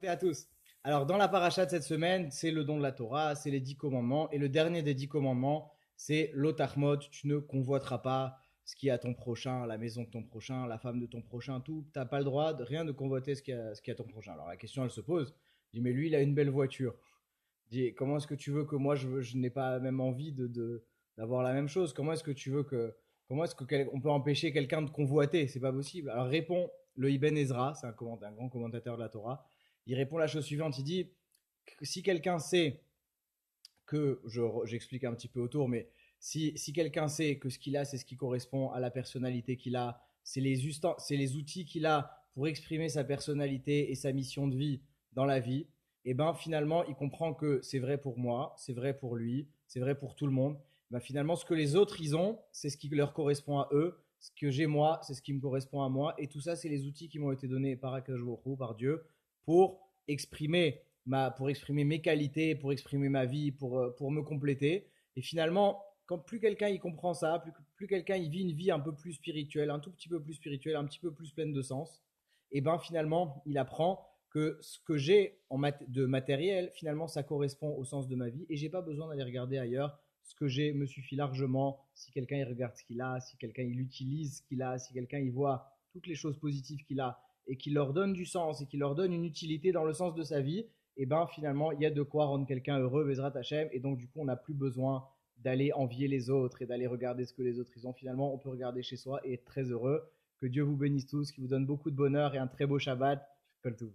Et à tous. Alors, dans la paracha de cette semaine, c'est le don de la Torah, c'est les 10 commandements. Et le dernier des 10 commandements, c'est l'otachmot. Tu ne convoiteras pas ce qui est à ton prochain, la maison de ton prochain, la femme de ton prochain, tout. Tu n'as pas le droit de rien de convoiter ce qui est à ton prochain. Alors, la question, elle se pose. Je dis, mais lui, il a une belle voiture. Je dis, comment est-ce que tu veux que moi, je n'ai pas la même envie d'avoir la même chose? Comment est-ce que tu veux que. Comment est-ce on peut empêcher quelqu'un de convoiter? C'est pas possible. Alors, répond le Ibn Ezra, c'est un grand commentateur de la Torah. Il répond la chose suivante, il dit que si quelqu'un sait j'explique un petit peu autour, mais si quelqu'un sait que ce qu'il a, c'est ce qui correspond à la personnalité qu'il a, c'est les outils qu'il a pour exprimer sa personnalité et sa mission de vie dans la vie, et ben finalement, il comprend que c'est vrai pour moi, c'est vrai pour lui, c'est vrai pour tout le monde. Ben finalement, ce que les autres ils ont, c'est ce qui leur correspond à eux. Ce que j'ai moi, c'est ce qui me correspond à moi. Et tout ça, c'est les outils qui m'ont été donnés par Akash par Dieu, pour pour exprimer mes qualités, pour exprimer ma vie, pour me compléter. Et finalement, quand plus quelqu'un y comprend ça, plus quelqu'un y vit une vie un peu plus spirituelle, un tout petit peu plus spirituelle, un petit peu plus pleine de sens, et ben finalement, il apprend que ce que j'ai de matériel, finalement, ça correspond au sens de ma vie, et j'ai pas besoin d'aller regarder ailleurs. Ce que j'ai me suffit largement. Si quelqu'un il regarde ce qu'il a, si quelqu'un il utilise ce qu'il a, si quelqu'un il voit toutes les choses positives qu'il a et qui leur donne du sens et qui leur donne une utilité dans le sens de sa vie, et ben finalement, il y a de quoi rendre quelqu'un heureux, Bezrat Hachem, et donc du coup, on n'a plus besoin d'aller envier les autres et d'aller regarder ce que les autres ils ont. Finalement, on peut regarder chez soi et être très heureux. Que Dieu vous bénisse tous, qui vous donne beaucoup de bonheur et un très beau Shabbat. Kol Tov.